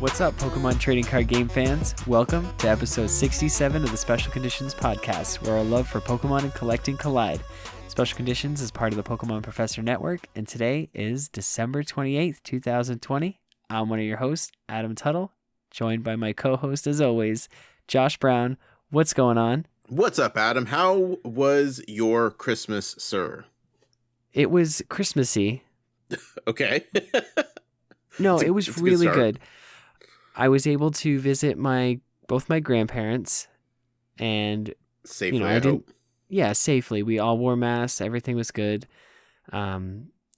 What's up, Pokemon trading card game fans? Welcome to episode 67 of the Special Conditions podcast, where our love for Pokemon and collecting collide. Special Conditions is part of the Pokemon Professor Network, and today is December 28th, 2020. I'm one of your hosts, Adam Tuttle, joined by my co-host, as always, Josh Brown. What's going on? What's up, Adam? How was your Christmas, sir? It was Christmassy. Okay. No, it was really good. I was able to visit both my grandparents, and safely, I hope. Yeah, safely. We all wore masks. Everything was good.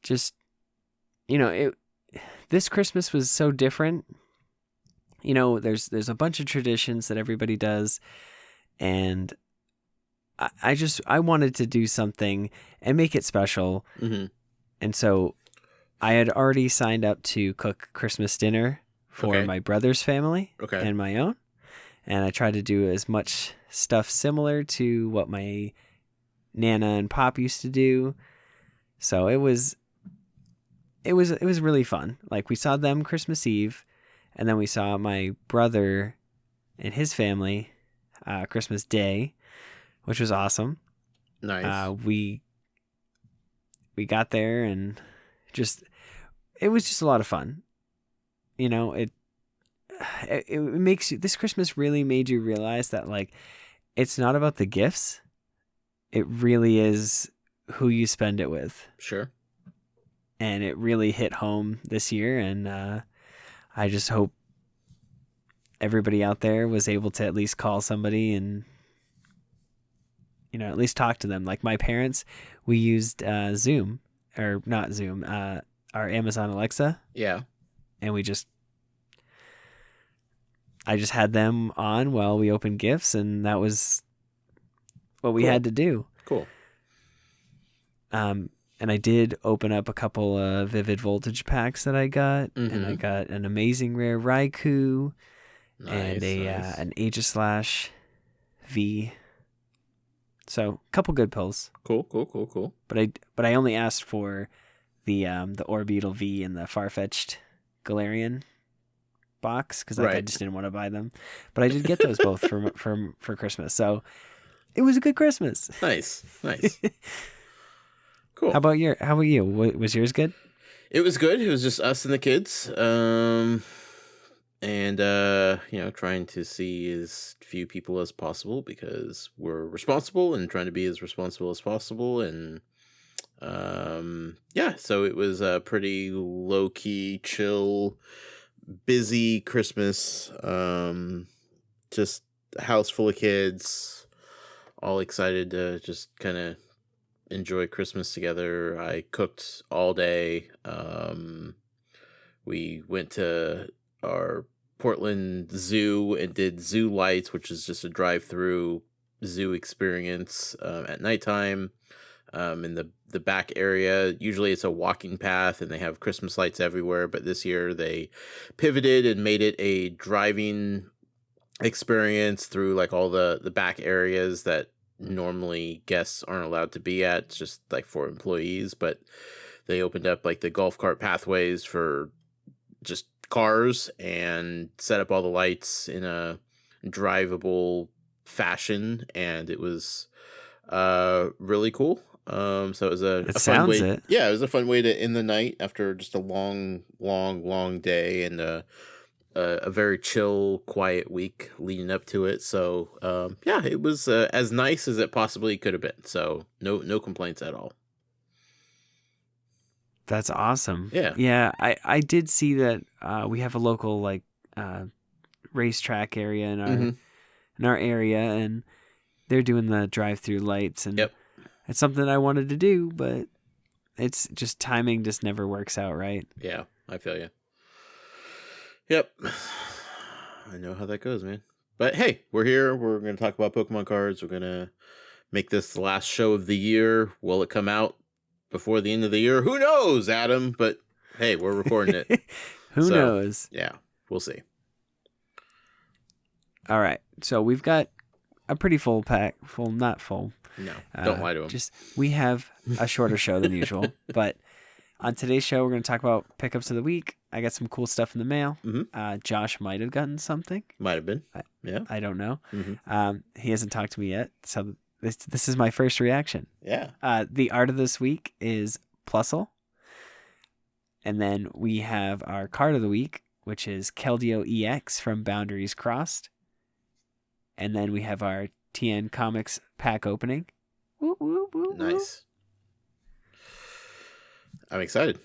This Christmas was so different. You know, there's a bunch of traditions that everybody does, and I wanted to do something and make it special. Mm-hmm. And so I had already signed up to cook Christmas dinner for my brother's family and my own. And I tried to do as much stuff similar to what my Nana and Pop used to do. So it was really fun. Like, we saw them Christmas Eve, and then we saw my brother and his family Christmas Day, which was awesome. Nice. We got there, and it was just a lot of fun. You know, it makes you, this Christmas really made you realize that, like, it's not about the gifts. It really is who you spend it with. Sure. And it really hit home this year. And I just hope everybody out there was able to at least call somebody and, you know, at least talk to them. Like, my parents, we used Zoom, or not Zoom, our Amazon Alexa. Yeah. And I just had them on while we opened gifts, and that was what we had to do. Cool. And I did open up a couple of Vivid Voltage packs that I got, and I got an amazing rare Raikou and an Aegislash V. So, a couple good pulls. Cool. But I only asked for the Orbeetle V and the Farfetch'd Galarian box, because I just didn't want to buy them. But I did get those both for Christmas. So it was a good Christmas. Nice. Cool. How about you? Was yours good? It was good. It was just us and the kids. Trying to see as few people as possible, because we're responsible and trying to be as responsible as possible. And so it was a pretty low-key, chill, busy Christmas. Just a house full of kids, all excited to just kind of enjoy Christmas together. I cooked all day. We went to our Portland Zoo and did Zoo Lights, which is just a drive-through zoo experience at nighttime. In the back area, usually it's a walking path and they have Christmas lights everywhere, but this year they pivoted and made it a driving experience through, like, all the back areas that normally guests aren't allowed to be at. It's just, like, for employees, but they opened up, like, the golf cart pathways for just cars and set up all the lights in a drivable fashion, and it was really cool. So it was a fun way. Yeah, it was a fun way to end the night after just a long day, and a very chill, quiet week leading up to it. So it was as nice as it possibly could have been. So no complaints at all. That's awesome. Yeah. I did see that we have a local, like, racetrack area in our area, and they're doing the drive-through lights, and yep. It's something I wanted to do, but it's just timing just never works out right. Yeah, I feel you. Yep. I know how that goes, man. But hey, we're here. We're going to talk about Pokemon cards. We're going to make this the last show of the year. Will it come out before the end of the year? Who knows, Adam? But hey, we're recording it. Who knows? Yeah, we'll see. All right. So we've got a pretty full pack. Not full. No, don't lie to him. We have a shorter show than usual, but on today's show, we're going to talk about pickups of the week. I got some cool stuff in the mail. Mm-hmm. Josh might have gotten something. Might have been. Yeah. I don't know. Mm-hmm. He hasn't talked to me yet, so this is my first reaction. Yeah. The art of this week is Plusle. And then we have our card of the week, which is Keldeo EX from Boundaries Crossed. And then we have our TN Comics pack opening. Woo, woo, woo, Nice. I'm excited.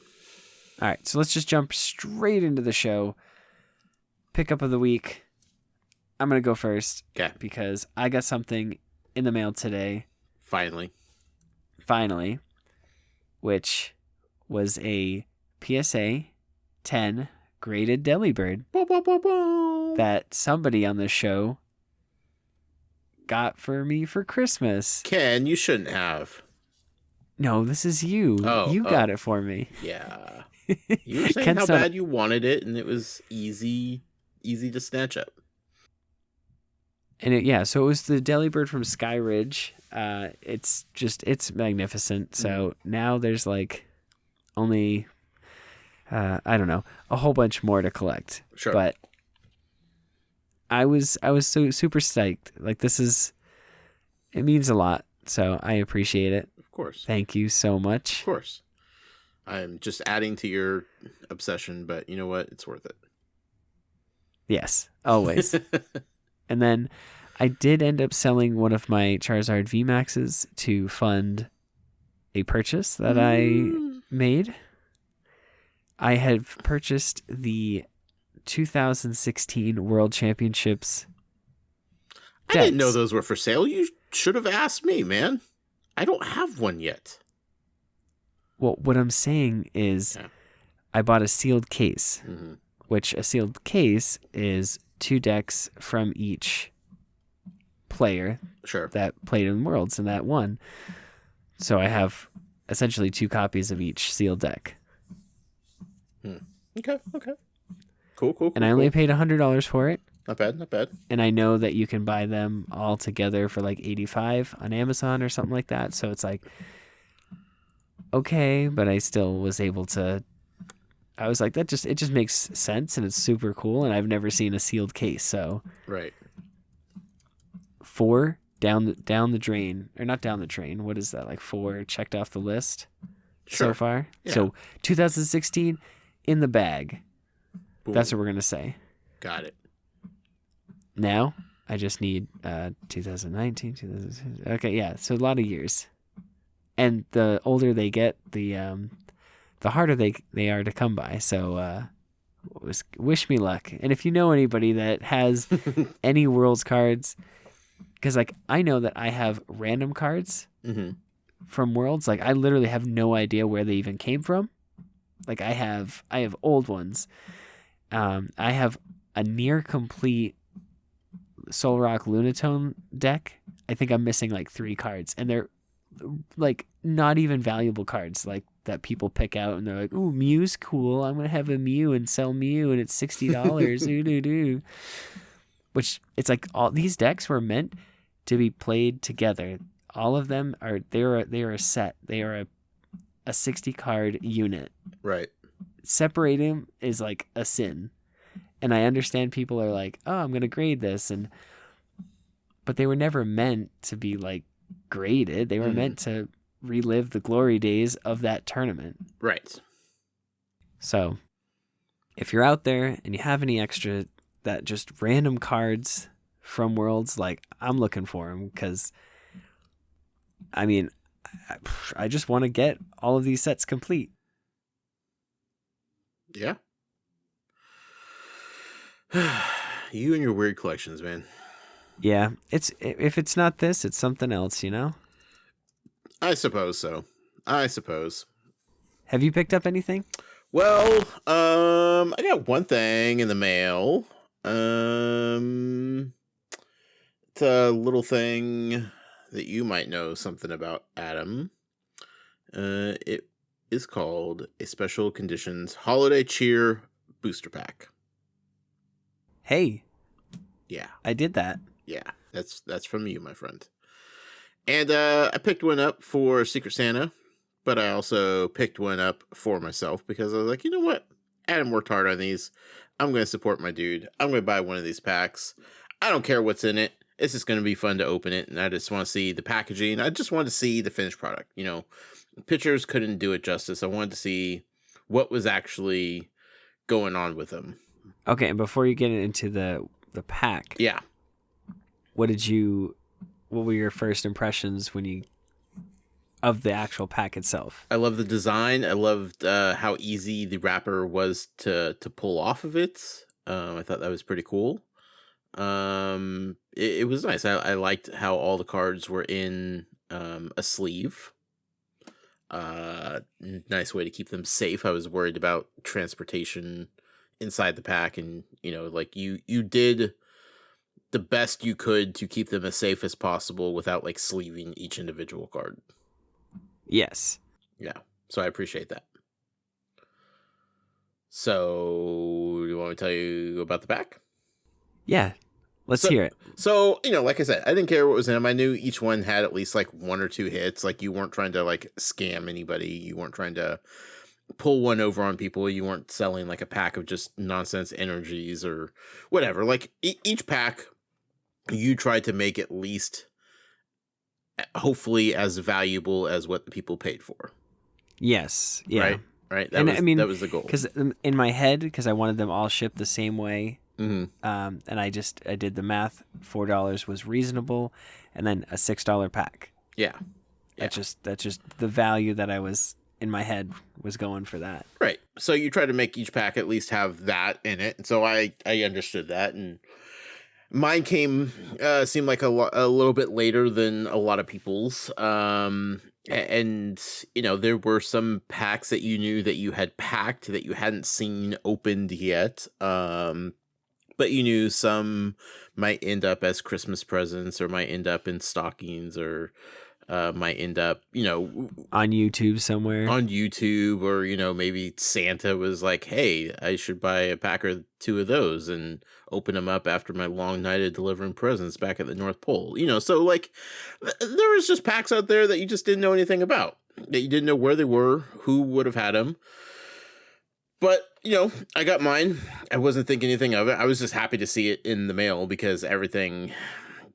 All right, so let's just jump straight into the show. Pickup of the week. I'm going to go first. Okay. Because I got something in the mail today. Finally. Which was a PSA 10 graded Delibird that somebody on the show got for me for Christmas. Ken, you shouldn't have. No, this is you. You got it for me. Yeah. You were saying how bad you wanted it, and it was easy to snatch up. And so it was the Delibird from Sky Ridge. It's magnificent. So now there's like only, I don't know, a whole bunch more to collect. Sure. But I was so super psyched. Like it means a lot. So I appreciate it. Of course. Thank you so much. Of course. I'm just adding to your obsession, but you know what? It's worth it. Yes, always. And then I did end up selling one of my Charizard VMAXs to fund a purchase that I made. I had purchased the 2016 World Championships decks. I didn't know those were for sale. You should have asked me, man. I don't have one yet. Well, what I'm saying is I bought a sealed case, which a sealed case is 2 decks from each player that played in Worlds and that won. So I have essentially 2 copies of each sealed deck. Okay. Cool. And I only paid $100 for it. Not bad. And I know that you can buy them all together for like $85 on Amazon or something like that. So it's like, okay, but I still was able to. I was like, it just makes sense, and it's super cool, and I've never seen a sealed case. So right. 4 down the drain, or not down the drain. What is that? Like 4 checked off the list so far. Yeah. So 2016 in the bag. Boom. That's what we're gonna say. Got it. Now I just need 2019, 2016. Okay, yeah. So a lot of years, and the older they get, the harder they are to come by. So wish me luck. And if you know anybody that has any Worlds cards, because like I know that I have random cards from Worlds. Like I literally have no idea where they even came from. Like I have old ones. I have a near complete Solrock Lunatone deck. I think I'm missing like 3 cards, and they're like not even valuable cards like that people pick out, and they're like, "Ooh, Mew's cool. I'm gonna have a Mew and sell Mew, and it's $60." Ooh. Which it's like all these decks were meant to be played together. All of them are they are a set. They are a 60 card unit. Right. Separating is like a sin. And I understand people are like, "Oh, I'm going to grade this." But they were never meant to be like graded. They were meant to relive the glory days of that tournament. Right. So, if you're out there and you have any extra that just random cards from Worlds, like I'm looking for them, because I mean, I just want to get all of these sets complete. Yeah. You and your weird collections, man. Yeah, if it's not this, it's something else, you know? I suppose so. Have you picked up anything? Well, I got one thing in the mail. It's a little thing that you might know something about, Adam. It is called a Special Conditions Holiday Cheer Booster Pack. Hey. Yeah. I did that. Yeah, that's from you, my friend. And I picked one up for Secret Santa, but I also picked one up for myself because I was like, you know what? Adam worked hard on these. I'm going to support my dude. I'm going to buy one of these packs. I don't care what's in it. It's just going to be fun to open it, and I just want to see the packaging. I just want to see the finished product. You know, pictures couldn't do it justice. I wanted to see what was actually going on with them. Okay, and before you get into the pack, Yeah. what were your first impressions of the actual pack itself? I love the design. I loved how easy the wrapper was to pull off of it. I thought that was pretty cool. It was nice. I liked how all the cards were in a sleeve. Nice way to keep them safe. I was worried about transportation inside the pack, and like you did the best you could to keep them as safe as possible without like sleeving each individual card. Yes. Yeah. So I appreciate that. So you want me to tell you about the pack? Yeah. Let's hear it. So, like I said, I didn't care what was in them. I knew each one had at least like 1 or 2 hits. Like you weren't trying to like scam anybody. You weren't trying to pull one over on people. You weren't selling like a pack of just nonsense energies or whatever. Like each pack, you tried to make at least hopefully as valuable as what the people paid for. Yes. Yeah. Right. That was the goal. Because in my head, because I wanted them all shipped the same way. Mm-hmm. And I did the math. $4 was reasonable, and then a $6 pack. Yeah. That's just the value that I was in my head was going for that. Right. So you try to make each pack at least have that in it. And so I understood that, and mine seemed like a little bit later than a lot of people's. And there were some packs that you knew that you had packed that you hadn't seen opened yet. But you knew some might end up as Christmas presents, or might end up in stockings, or might end up, on YouTube somewhere. On YouTube, or, maybe Santa was like, hey, I should buy a pack or 2 of those and open them up after my long night of delivering presents back at the North Pole. So like there was just packs out there that you just didn't know anything about, that you didn't know where they were, who would have had them. But, I got mine. I wasn't thinking anything of it. I was just happy to see it in the mail, because everything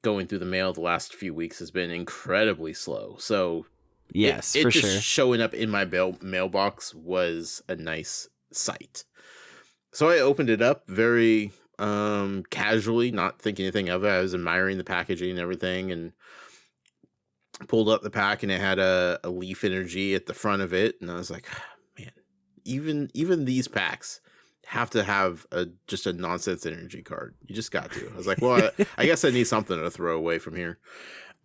going through the mail the last few weeks has been incredibly slow. So yes, it for just sure. showing up in my mailbox was a nice sight. So I opened it up very casually, not thinking anything of it. I was admiring the packaging and everything, and pulled up the pack, and it had a leaf energy at the front of it, and I was like, man, even these packs have to have just a nonsense energy card. You just got to. I was like, well, I guess I need something to throw away from here.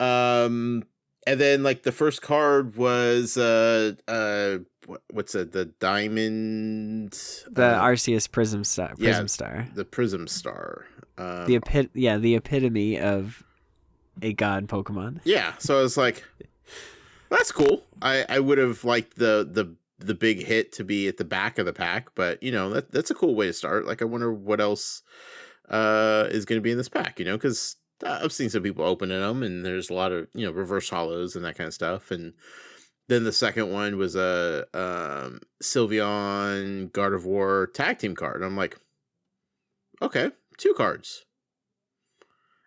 And then like the first card was what's it? The diamond, the Arceus Prism Star. The Prism Star. The epitome of a god Pokemon. Yeah, so I was like, that's cool. I would have liked the big hit to be at the back of the pack, but that's a cool way to start. Like, I wonder what else is going to be in this pack, because I've seen some people opening them, and there's a lot of reverse hollows and that kind of stuff. And then the second one was a Sylveon Gardevoir tag team card. I'm like, okay, 2 cards.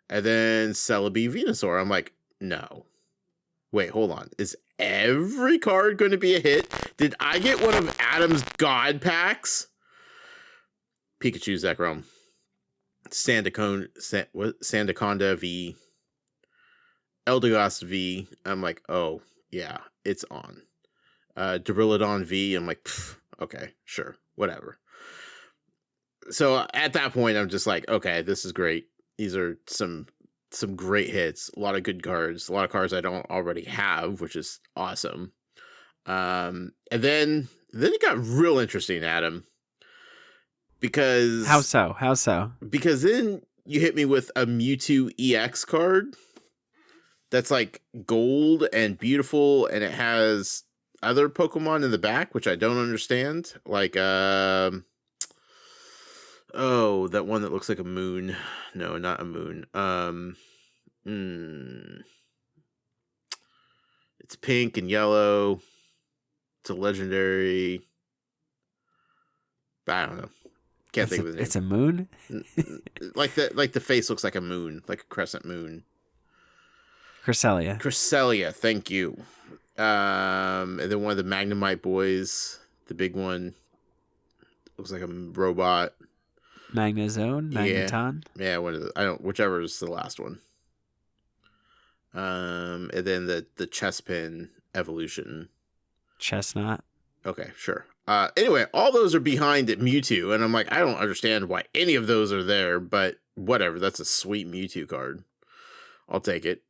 And then Celebi Venusaur. I'm like, no. Wait, hold on. Is every card going to be a hit? Did I get one of Adam's God packs? Pikachu, Zekrom, Sandaconda V, Eldegoss V. I'm like, oh yeah, it's on. Duraludon V. I'm like, okay, sure, whatever. So at that point, I'm just like, okay, this is great. These are some great hits, a lot of good cards, a lot of cards I don't already have, which is awesome. And then it got real interesting, Adam. Because How so? Because then you hit me with a Mewtwo EX card that's like gold and beautiful, and it has other Pokemon in the back, which I don't understand. Like that one that looks like a moon. No, not a moon. It's pink and yellow. It's a legendary. I don't know. Can't think of the name. It's a moon? Like the face looks like a moon, like a crescent moon. Cresselia. Cresselia, thank you. And then one of the Magnemite boys, the big one, looks like a robot. Magnezone? Magneton? Yeah, one of the, whichever is the last one. And then the Chespin evolution. Chestnut. Okay, sure. Anyway, all those are behind at Mewtwo, and I'm like, I don't understand why any of those are there, but whatever. That's a sweet Mewtwo card. I'll take it.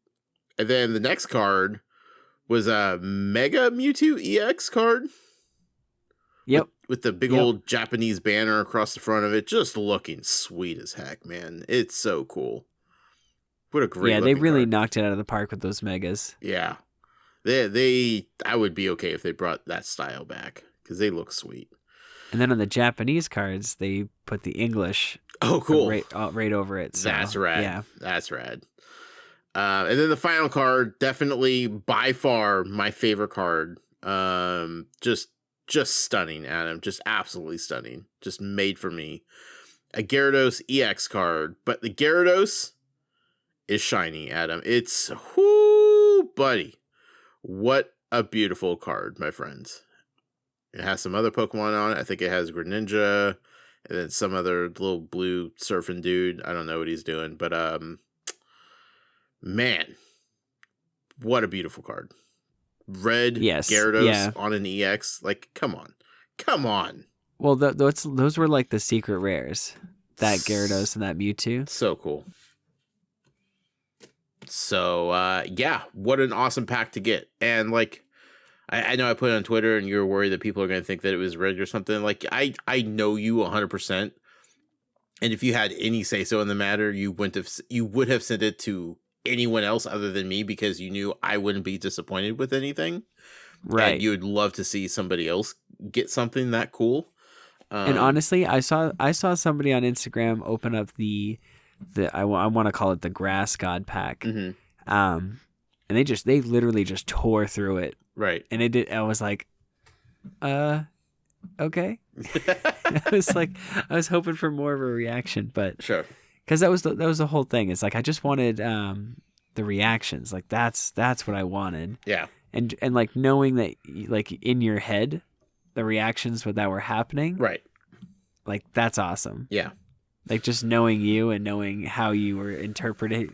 And then the next card was a Mega Mewtwo EX card. Yep. With the big old Japanese banner across the front of it, just looking sweet as heck, man. It's so cool. What a great they really card. knocked it out of the park with those megas. Yeah. I would be okay if they brought that style back, because they look sweet. And then on the Japanese cards, they put the English. Oh, cool. Right over it. So, that's rad. Yeah. That's rad. And then the final card, definitely by far my favorite card. Just stunning, Adam. Just absolutely stunning. Just made for me. A Gyarados EX card. But the Gyarados is shiny, Adam. It's, whoo, buddy. What a beautiful card, my friends. It has some other Pokemon on it. I think it has Greninja, and then some other little blue surfing dude. I don't know what he's doing, but man, what a beautiful card. Red Gyarados on an EX. Like, come on. Well, those were like the secret rares. That Gyarados and that Mewtwo. So cool. So, what an awesome pack to get. And, like, I know I put it on Twitter and you're worried that people are going to think that it was rigged or something. Like, I know you 100%. And if you had any say-so in the matter, you would have sent it to anyone else other than me, because you knew I wouldn't be disappointed with anything. Right. And you would love to see somebody else get something that cool. And honestly, I saw somebody on Instagram open up the I want to call it the Grass God pack. Mm-hmm. And they literally just tore through it. Right. And I was like, okay. I was hoping for more of a reaction, but sure. Because that was the whole thing. It's like I just wanted the reactions. Like that's what I wanted. Yeah. And like knowing that like in your head the reactions that were happening. Right. Like that's awesome. Yeah. Like just knowing you and knowing how you were interpreting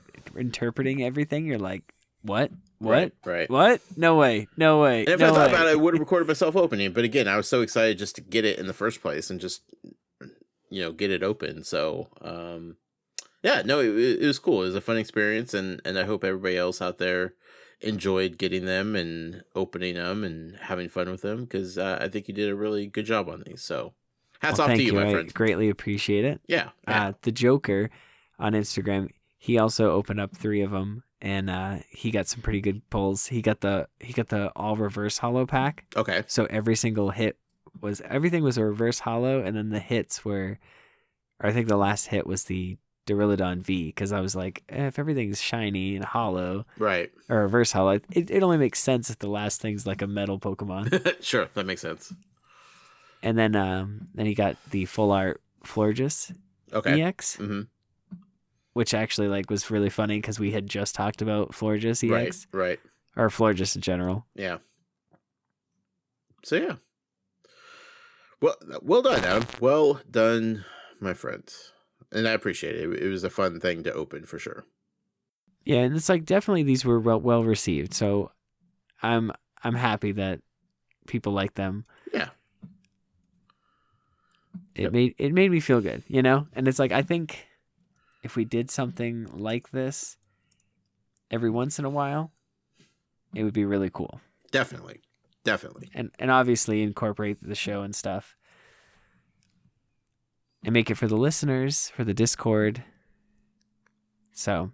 everything. You're like, what? Right. What? No way. And if I thought about it, I would have recorded myself opening. But again, I was so excited just to get it in the first place and just get it open. So it was cool. It was a fun experience, and I hope everybody else out there enjoyed getting them and opening them and having fun with them, because I think you did a really good job on these. So hats off to you, my friend. I greatly appreciate it. Yeah. The Joker on Instagram, he also opened up 3 of them, and he got some pretty good pulls. He got the all reverse holo pack. Okay. So everything was a reverse holo, and then the hits were, or I think the last hit was the Duraludon V, because I was like, if everything's shiny and hollow, right, or reverse hollow, it only makes sense if the last thing's like a metal Pokemon. Sure, that makes sense. And then he got the full art Florges EX, mm-hmm. which actually like was really funny because we had just talked about Florges EX, right, or Florges in general. Yeah. So yeah, well done, Adam. Well done, my friends. And I appreciate it. It was a fun thing to open for sure. Yeah, and it's like definitely these were well received. So I'm happy that people like them. Yeah. It made me feel good, And it's like I think if we did something like this every once in a while, it would be really cool. Definitely. And obviously incorporate the show and stuff. And make it for the listeners, for the Discord. So,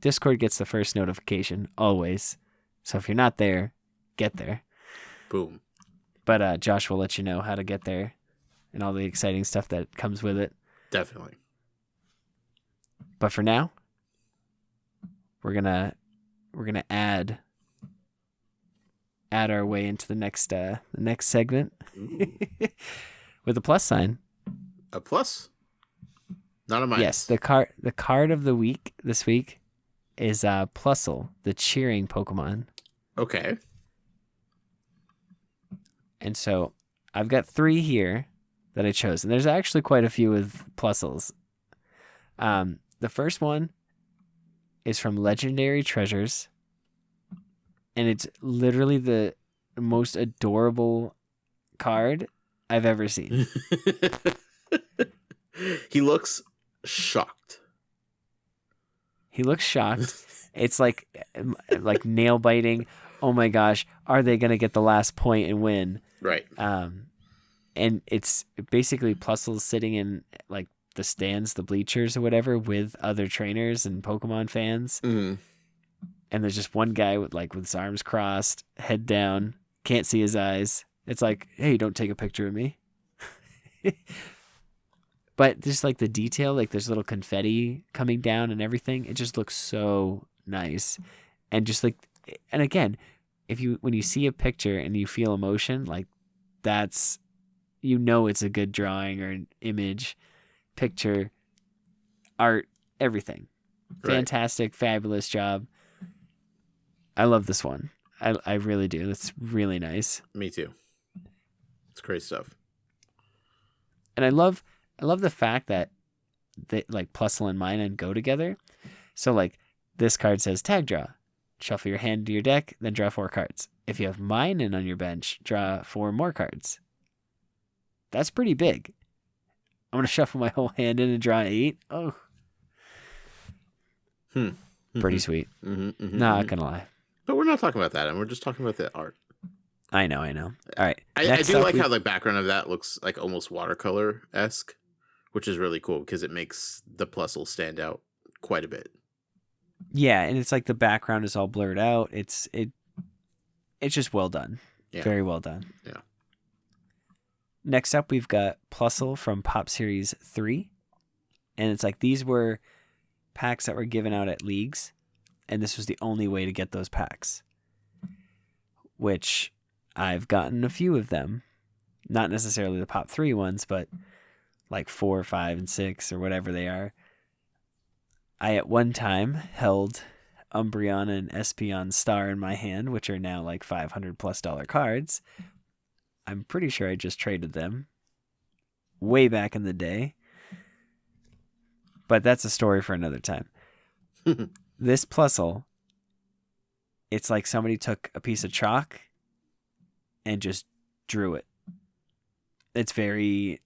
Discord gets the first notification, always. So if you're not there, get there. Boom. But Josh will let you know how to get there and all the exciting stuff that comes with it. Definitely. But for now, we're gonna add our way into the next segment with a plus sign. A plus? Not a minus. Yes, the card of the week this week is Plusle, the cheering Pokemon. Okay. And so I've got 3 here that I chose, and there's actually quite a few with Plusles. The first one is from Legendary Treasures, and it's literally the most adorable card I've ever seen. He looks shocked. He looks shocked. It's like nail biting. Oh my gosh, are they gonna get the last point and win? Right. And it's basically Plusle sitting in like the stands, the bleachers or whatever, with other trainers and Pokemon fans. Mm-hmm. And there's just one guy with his arms crossed, head down, can't see his eyes. It's like, hey, don't take a picture of me. But just like the detail, like there's little confetti coming down and everything. It just looks so nice. And just like, and again, when you see a picture and you feel emotion, like that's, it's a good drawing or an image, picture, art, everything. Right. Fantastic, fabulous job. I love this one. I really do. It's really nice. Me too. It's great stuff. And I love the fact that like Plusle and Minun go together. So like this card says tag draw. Shuffle your hand to your deck, then draw 4 cards. If you have Minun on your bench, draw 4 more cards. That's pretty big. I'm going to shuffle my whole hand in and draw 8. Oh. Pretty sweet. Not going to lie. But we're not talking about that, and we're just talking about the art. I know. All right. I do like how the background of that looks like almost watercolor-esque, which is really cool because it makes the Plusle stand out quite a bit. Yeah, and it's like the background is all blurred out. It's just well done. Yeah. Very well done. Yeah. Next up, we've got Plusle from Pop Series 3. And it's like these were packs that were given out at leagues, and this was the only way to get those packs, which I've gotten a few of them. Not necessarily the Pop 3 ones, but like 4, 5, and 6 or whatever they are. I at one time held Umbreon and Espeon Star in my hand, which are now like $500+ cards. I'm pretty sure I just traded them way back in the day. But that's a story for another time. This Plusle, it's like somebody took a piece of chalk and just drew it. It's very...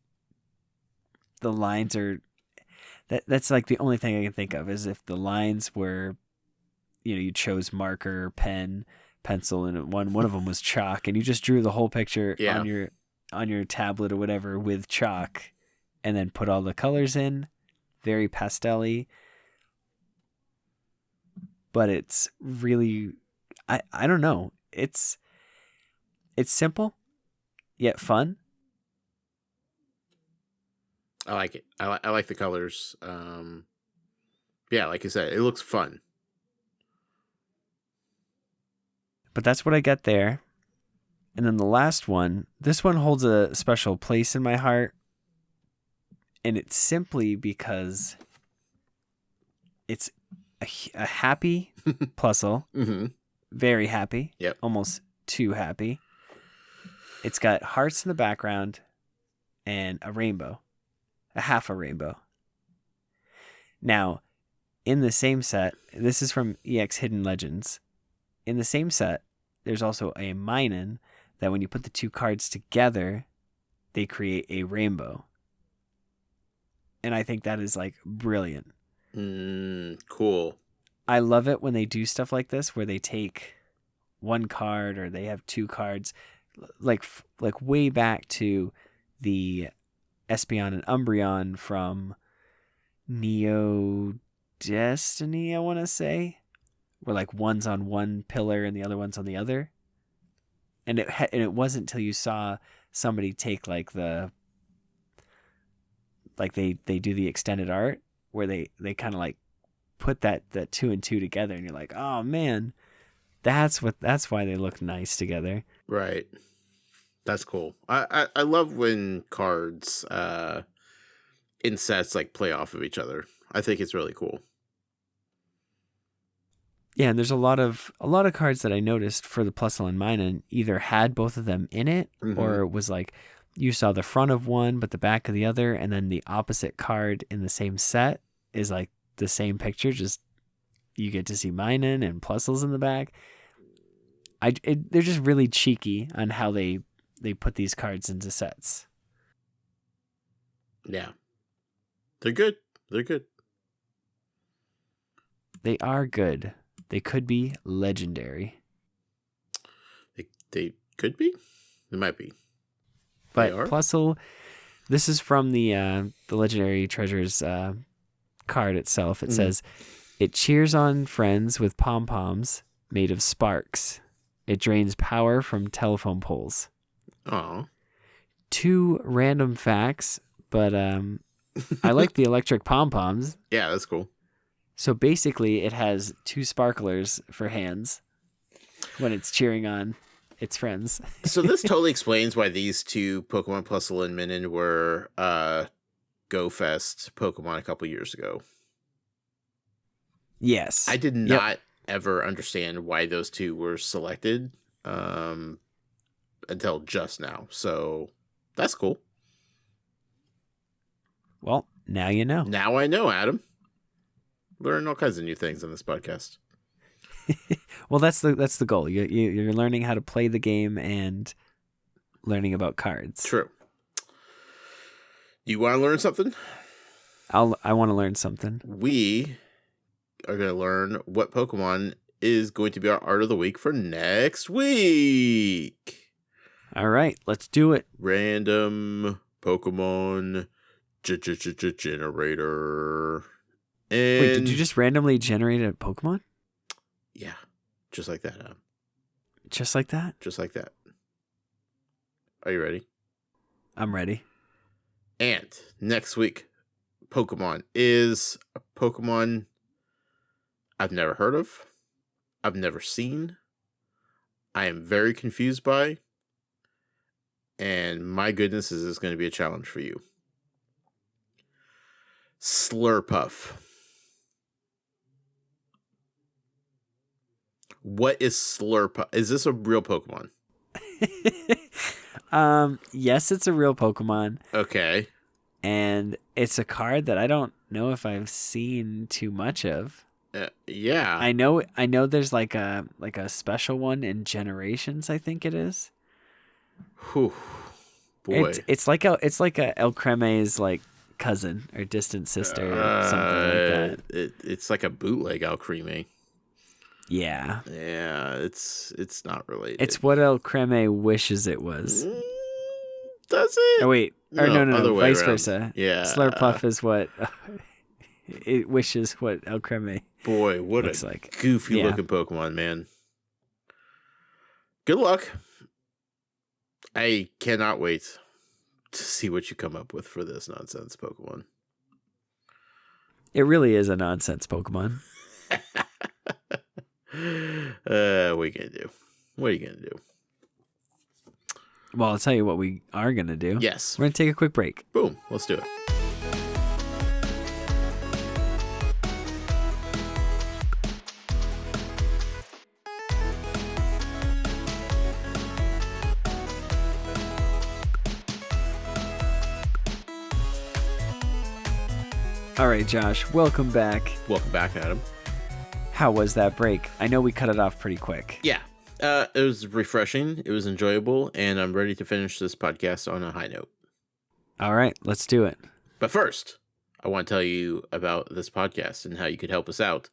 The lines are... That's like the only thing I can think of is if the lines were, you chose marker, pen, pencil, and one of them was chalk, and you just drew the whole picture on your tablet or whatever with chalk, and then put all the colors in, very pastel-y. But it's really, I don't know, it's simple yet fun. I like it. I like the colors. Yeah, like I said, it looks fun. But that's what I got there. And then the last one, this one holds a special place in my heart. And it's simply because it's a happy Plusle. Mm-hmm. Very happy. Yep. Almost too happy. It's got hearts in the background and a rainbow. A half a rainbow. Now, in the same set, this is from EX Hidden Legends. In the same set, there's also a Minun that when you put the 2 cards together, they create a rainbow. And I think that is like brilliant. Cool. I love it when they do stuff like this, where they take 1 card or they have 2 cards, like way back to the Espeon and Umbreon from Neo Destiny, I want to say, where like one's on one pillar and the other one's on the other. And it wasn't till you saw somebody take like they do the extended art where they kind of like put that 2 and 2 together, and you're like, oh man, that's why they look nice together. Right. That's cool. I love when cards in sets like play off of each other. I think it's really cool. Yeah, and there's a lot of cards that I noticed for the Plusle and Minun either had both of them in it, or it was like you saw the front of one but the back of the other, and then the opposite card in the same set is like the same picture, just you get to see Minun and Plusles in the back. They're just really cheeky on how they put these cards into sets. Yeah. They're good. They're good. They are good. They could be legendary. They could be? They might be. But Plusle, this is from the Legendary Treasures card itself. It says, it cheers on friends with pom-poms made of sparks. It drains power from telephone poles. Oh. 2 random facts, but I like the electric pom-poms. Yeah, that's cool. So basically, it has 2 sparklers for hands when it's cheering on its friends. So this totally explains why these 2 Pokemon Plusle and Minun were Go Fest Pokemon a couple years ago. Yes. I did not ever understand why those 2 were selected until just now. So that's cool. Well, now you know. Now I know, Adam. Learn all kinds of new things on this podcast. Well, that's the goal. You're learning how to play the game and learning about cards. True. You want to learn something? I want to learn something. We are going to learn what Pokemon is going to be our art of the week for next week. All right, let's do it. Random Pokemon generator. And wait, did you just randomly generate a Pokemon? Yeah, just like that. Just like that? Just like that. Are you ready? I'm ready. And next week, Pokemon is a Pokemon I've never heard of. I've never seen. I am very confused by. And my goodness, is this going to be a challenge for you. Slurpuff. What is Slurpuff? Is this a real Pokemon? Yes, it's a real Pokemon. Okay. And it's a card that I don't know if I've seen too much of. Yeah. I know there's like a special one in Generations, I think it is. Whew. Boy. It's like a El Creme's like cousin or distant sister or something like that. It's like a bootleg Alcremie. Yeah. Yeah, it's not related. It's what El Creme wishes it was. Does it? Oh wait. Or no, vice around. Versa. Yeah. Slurpuff is what it wishes what El Creme. Boy, what looks a like. goofy looking Pokemon, man. Good luck. I cannot wait to see what you come up with for this nonsense Pokemon. It really is a nonsense Pokemon. What are you gonna do? What are you gonna do? Well, I'll tell you what we are gonna do. Yes. We're gonna take a quick break. Boom. Let's do it. All right, Josh, welcome back. Welcome back, Adam. How was that break? I know we cut it off pretty quick. Yeah. It was refreshing. It was enjoyable, and I'm ready to finish this podcast on a high note. All right, let's do it. But first, I want to tell you about this podcast and how you could help us out.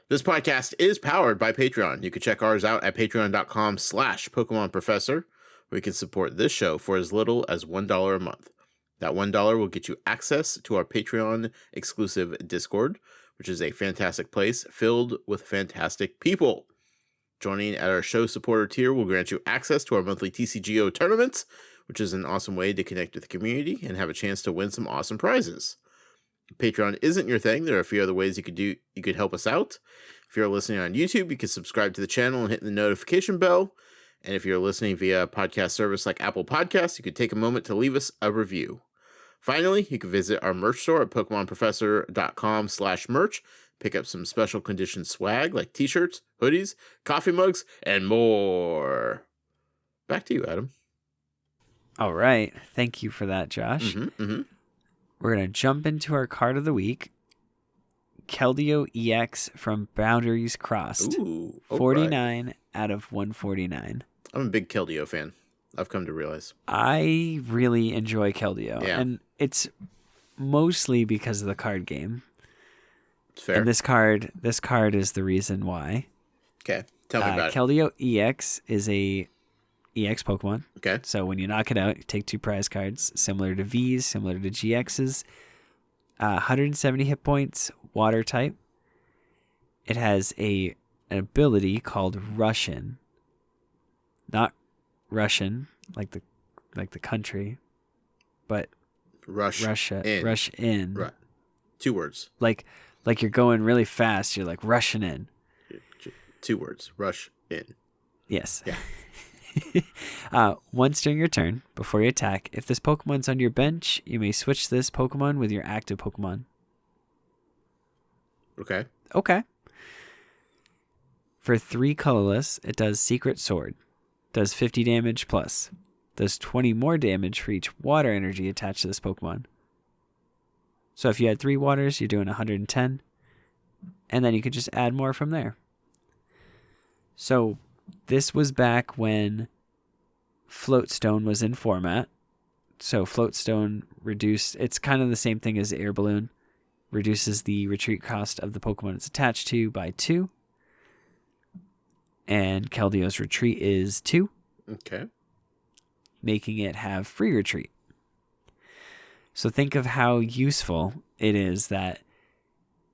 This podcast is powered by Patreon. You can check ours out at patreon.com/Pokemon Professor, where you can support this show for as little as $1 a month. That $1 will get you access to our Patreon exclusive Discord, which is a fantastic place filled with fantastic people. Joining at our show supporter tier will grant you access to our monthly TCGO tournaments, which is an awesome way to connect with the community and have a chance to win some awesome prizes. If Patreon isn't your thing, there are a few other ways you could help us out. If you're listening on YouTube, you can subscribe to the channel and hit the notification bell. And if you're listening via a podcast service like Apple Podcasts, you could take a moment to leave us a review. Finally, you can visit our merch store at PokemonProfessor.com/merch. Pick up some special condition swag like t-shirts, hoodies, coffee mugs, and more. Back to you, Adam. All right. Thank you for that, Josh. We're going to jump into our card of the week. Keldeo EX from Boundaries Crossed. Ooh, 49 out of 149. I'm a big Keldeo fan. I've come to realize. I really enjoy Keldeo. Yeah. And it's mostly because of the card game. Fair. And this card is the reason why. Okay. Tell me about it. Keldeo EX is a EX Pokemon. Okay. So when you knock it out, you take 2 prize cards, similar to V's, similar to GX's. 170 hit points, water type. It has an ability called Russian. Not Russian, like the country, but Russia. In. Rush in. Right. 2 words. Like you're going really fast. You're like rushing in. 2 words. Rush in. Yes. Yeah. Once during your turn, before you attack, if this Pokemon's on your bench, you may switch this Pokemon with your active Pokemon. Okay. For 3 colorless, it does Secret Sword. Does 50 damage plus. Does 20 more damage for each water energy attached to this Pokemon. So if you had 3 waters, you're doing 110. And then you could just add more from there. So this was back when Floatstone was in format. So Floatstone reduced, it's kind of the same thing as Air Balloon. Reduces the retreat cost of the Pokemon it's attached to by 2. And Keldeo's retreat is 2. Okay. Making it have free retreat. So think of how useful it is that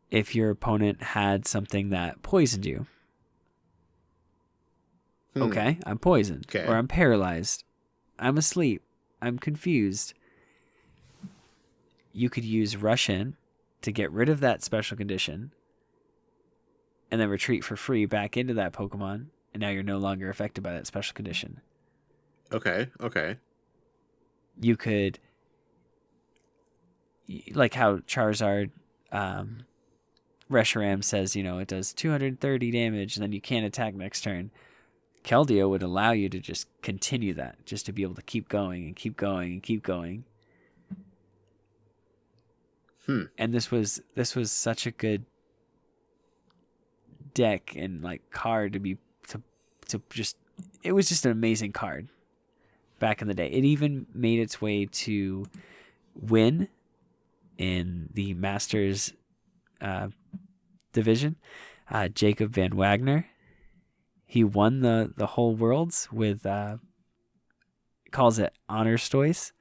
if your opponent had something that poisoned you. Okay, I'm poisoned. Okay. Or I'm paralyzed. I'm asleep. I'm confused. You could use Rush In to get rid of that special condition and then retreat for free back into that Pokemon, and now you're no longer affected by that special condition. Okay. You could, like how Charizard, Reshiram says, it does 230 damage, and then you can't attack next turn. Keldeo would allow you to just continue that, just to be able to keep going and keep going and keep going. And this was such a good deck and card to just, it was just an amazing card back in the day. It even made its way to win in the Masters division. Jacob Van Wagner, he won the whole Worlds with calls it Honor Stoice.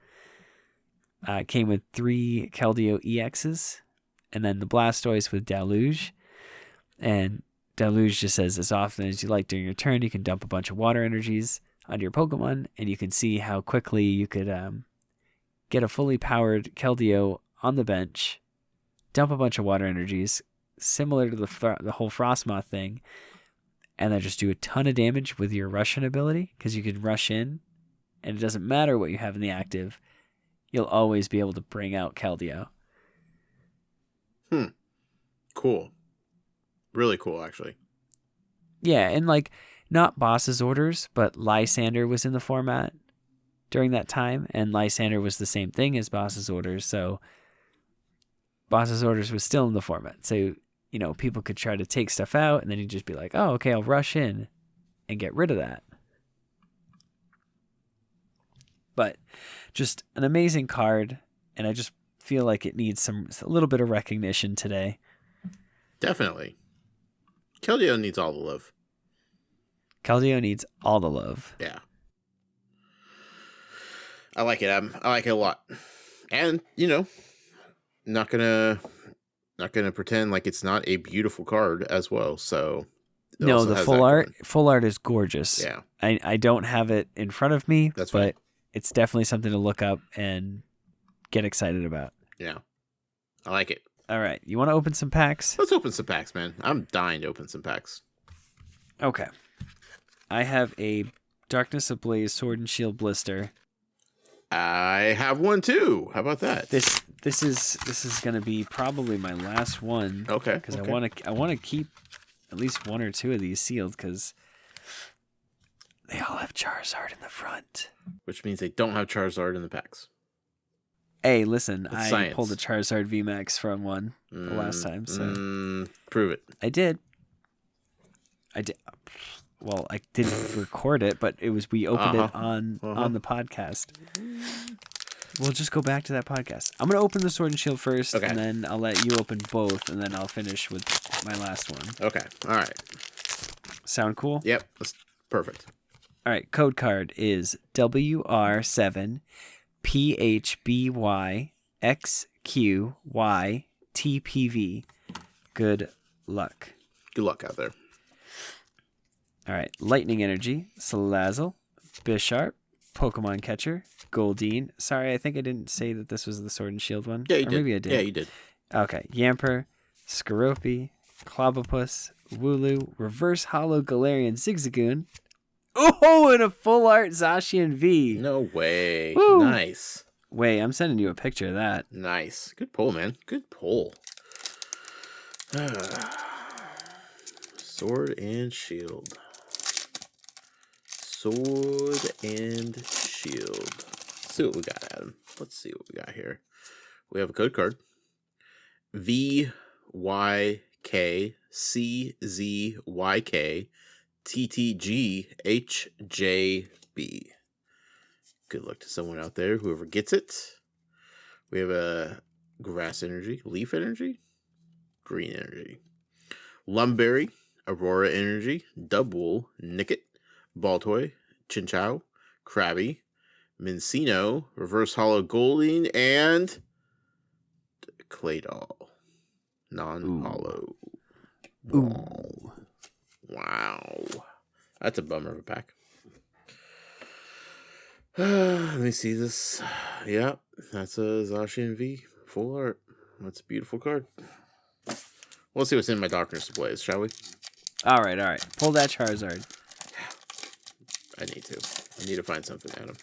Came with 3 Keldeo EXs, and then the Blastoise with Deluge. And Deluge just says, as often as you like during your turn, you can dump a bunch of water energies onto your Pokemon, and you can see how quickly you could get a fully powered Keldeo on the bench, dump a bunch of water energies, similar to the whole Frostmoth thing, and then just do a ton of damage with your Russian ability, because you can rush in, and it doesn't matter what you have in the active. You'll always be able to bring out Keldeo. Cool. Really cool, actually. Yeah, and not Boss's Orders, but Lysander was in the format during that time, and Lysander was the same thing as Boss's Orders, so Boss's Orders was still in the format. So, people could try to take stuff out, and then you'd just be like, oh, okay, I'll rush in and get rid of that. But just an amazing card, and I just feel like it needs a little bit of recognition today. Definitely. Keldeo needs all the love. Keldeo needs all the love. Yeah. I like it, Adam. I like it a lot. And, not gonna pretend like it's not a beautiful card as well. So no, the full art is gorgeous. Yeah. I don't have it in front of me, but right. It's definitely something to look up and get excited about. Yeah. I like it. All right. You want to open some packs? Let's open some packs, man. I'm dying to open some packs. Okay. I have a Darkness Ablaze Sword and Shield blister. I have one too. How about that? This is gonna be probably my last one. Okay. Because I want to keep at least one or two of these sealed because they all have Charizard in the front. Which means they don't have Charizard in the packs. Hey, listen, It's I science. pulled a Charizard VMAX from one the last time, so prove it. I did. Well, I didn't record it, but we opened it on the podcast. We'll just go back to that podcast. I'm gonna open the Sword and Shield first, and then I'll let you open both, and then I'll finish with my last one. Okay. All right. Sound cool? Yep. That's perfect. All right. Code card is WR7PHBYXQYTPV. Good luck. Good luck out there. All right. Lightning Energy, Salazzle, Bisharp, Pokemon Catcher, Goldeen. Sorry, I think I didn't say that this was the Sword and Shield one. Yeah, you did. Maybe I did. Yeah, you did. Okay. Yamper, Skorupi, Clobopus, Wooloo, Reverse Hollow Galarian Zigzagoon. Oh, and a full art Zacian V. No way. Woo. Nice. Wait, I'm sending you a picture of that. Nice. Good pull, man. Good pull. Sword and Shield. Sword and Shield. Let's see what we got, Adam. Let's see what we got here. We have a code card. VYKCZYK TTGHJB. Good luck to someone out there, whoever gets it. We have a Grass Energy, Leaf Energy, Green Energy, Lumberry, Aurora Energy, Dubwool, Nickit, Baltoy, Chinchou, Krabby, Mincino, Reverse Hollow Goldeen, and Claydol. Non-hollow. Ooh. Wow. That's a bummer of a pack. Let me see this. Yep, that's a Zacian V. Full art. That's a beautiful card. We'll see what's in my Darkness displays, shall we? All right. Pull that Charizard. I need to find something, Adam.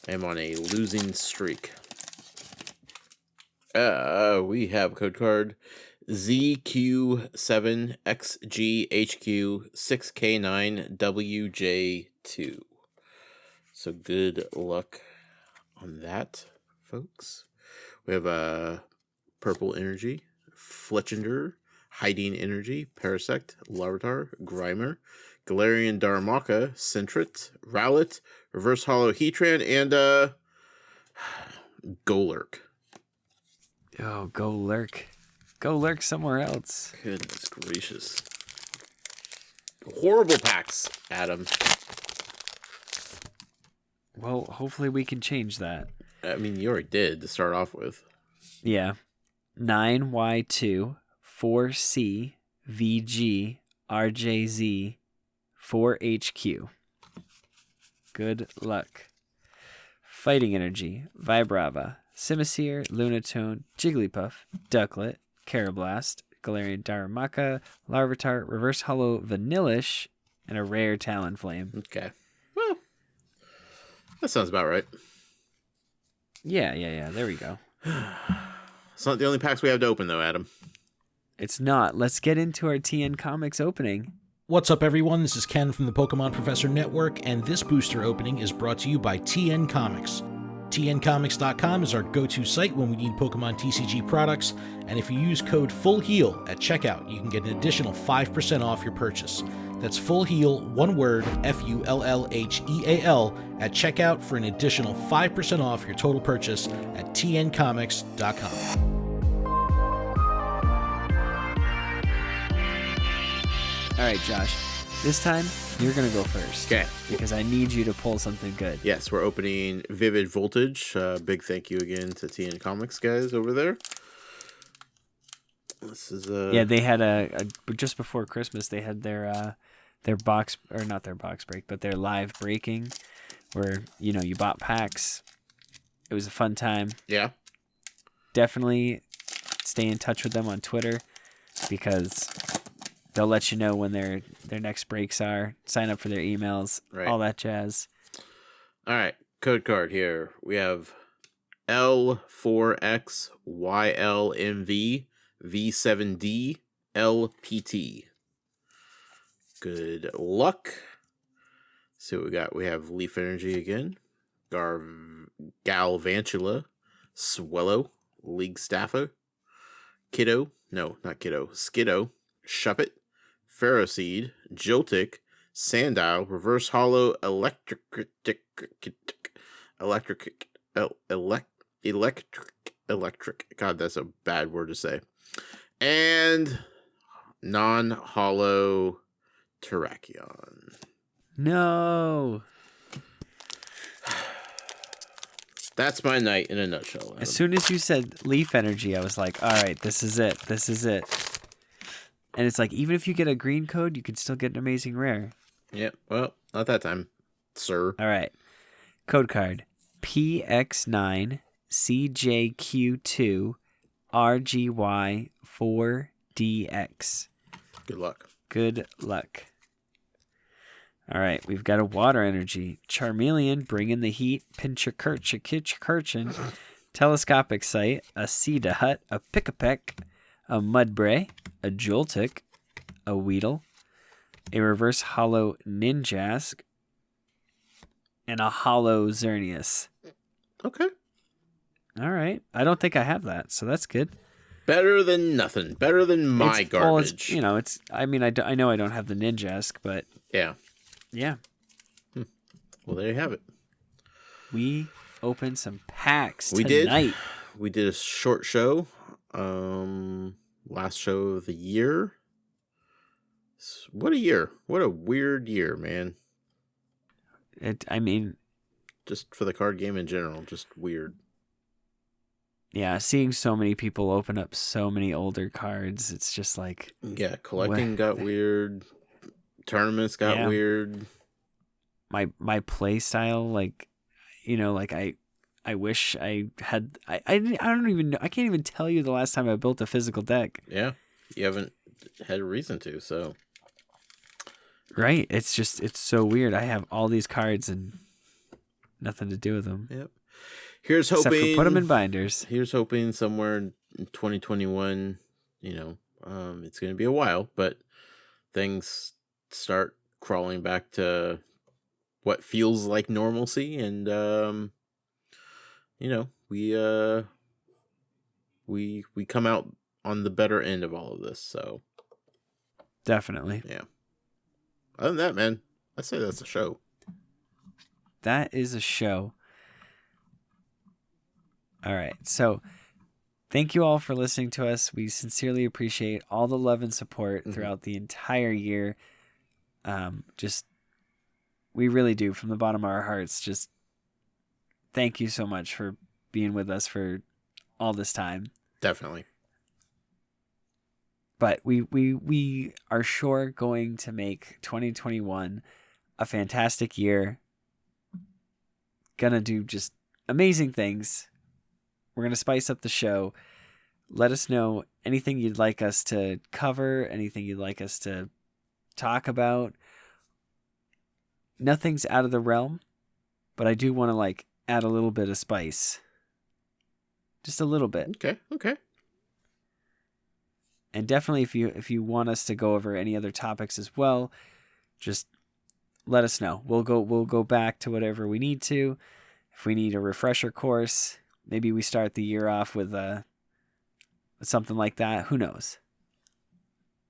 I am on a losing streak. We have code card ZQ7XGHQ6K9WJ2. So good luck on that, folks. We have a Purple Energy, Fletchinder, Hiding Energy, Parasect, Larvitar, Grimer, Galarian Darumaka, Sentret, Rowlet, Reverse Hollow Heatran, and Golurk. Oh, go lurk. Go lurk somewhere else. Goodness gracious. Horrible packs, Adam. Well, hopefully we can change that. I mean, you already did to start off with. Yeah. 9Y2, 4C, VG, RJZ, 4HQ. Good luck. Fighting Energy, Vibrava, Simisear, Lunatone, Jigglypuff, Ducklet, Carablast, Galarian Darumaka, Larvitar, Reverse Hollow Vanillish, and a rare Talonflame. Okay. Well, that sounds about right. Yeah. There we go. It's not the only packs we have to open, though, Adam. It's not. Let's get into our TN Comics opening. What's up, everyone? This is Ken from the Pokemon Professor Network, and this booster opening is brought to you by TN Comics. TNComics.com is our go-to site when we need Pokemon TCG products, and if you use code FULLHEAL at checkout, you can get an additional 5% off your purchase. That's FULLHEAL, one word, FULLHEAL, at checkout for an additional 5% off your total purchase at TNComics.com. All right, Josh. This time, you're going to go first. Okay. Because I need you to pull something good. Yes, we're opening Vivid Voltage. Big thank you again to TN Comics guys over there. This is Yeah, they had a just before Christmas, they had their box, or not their box break, but their live breaking where, you bought packs. It was a fun time. Yeah. Definitely stay in touch with them on Twitter because they'll let you know when their next breaks are. Sign up for their emails, right. All that jazz. All right. code card here. We have L4X YLMV V7D LPT. Good luck. See what we got. We have Leaf Energy again. Galvantula. Swellow. League Staffer. Kiddo. No, not Kiddo. Skiddo. Shuppet. Ferroseed. Joltik. Sandile. Reverse Hollow. Electric. God, that's a bad word to say. And non-hollow Terrakion. No. That's my night in a nutshell. Adam. As soon as you said Leaf Energy, I was like, all right, this is it. This is it. And it's like, even if you get a green code, you could still get an amazing rare. Yeah, well, not that time, sir. All right. Code card. PX9 CJQ2 RGY4DX. Good luck. Good luck. All right, we've got a water energy. Charmeleon, bringing the heat. Pincher-Kirchin. Telescopic Sight. A Seedahut. A Pick-a-Peck. A Mudbray. A Joltik. A Weedle. A reverse hollow Ninjask. And a hollow Xerneas. Okay. All right. I don't think I have that, so that's good. Better than nothing. Better than my garbage. Well, it's, you know, it's. I mean, I know I don't have the Ninjask, but yeah. Yeah. Well, there you have it. We opened some packs we tonight. We did a short show. Last show of the year. What a year. What a weird year, man. I mean, just for the card game in general, just weird. Yeah, seeing so many people open up so many older cards, it's just like... Yeah, collecting got weird. Tournaments got weird. My play style, like, you know, like I wish I had... I don't even know. I can't even tell you the last time I built a physical deck. Yeah, you haven't had a reason to, so... Right, it's just, it's so weird. I have all these cards and nothing to do with them. Yep. Here's hoping... Except for put them in binders. Here's hoping somewhere in 2021, you know, it's going to be a while, but things start crawling back to what feels like normalcy, and you know, we come out on the better end of all of this, so definitely. Yeah. Other than that, man, I'd say that's a show. That is a show. All right. So thank you all for listening to us. We sincerely appreciate all the love and support throughout the entire year. We really do, from the bottom of our hearts. Just thank you so much for being with us for all this time. Definitely. But we are sure going to make 2021 a fantastic year. Gonna do just amazing things. We're gonna spice up the show. Let us know anything you'd like us to cover, anything you'd like us to talk about. Nothing's out of the realm, but I do want to like add a little bit of spice. Just a little bit. Okay. And definitely if you want us to go over any other topics as well, just let us know. We'll go back to whatever we need to. If we need a refresher course, maybe we start the year off with something like that. Who knows?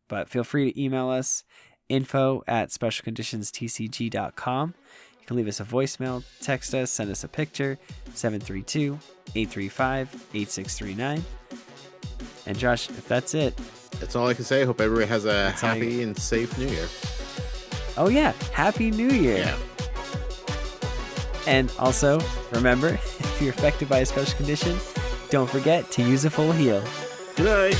But feel free to email us, info@specialconditionstcg.com. You can leave us a voicemail, text us, send us a picture, 732-835-8639. And Josh, if that's it. That's all I can say. Hope everybody has a happy and safe New Year. Oh yeah, Happy New Year. Yeah. And also, remember, if you're affected by a special condition, don't forget to use a full heal. Good night.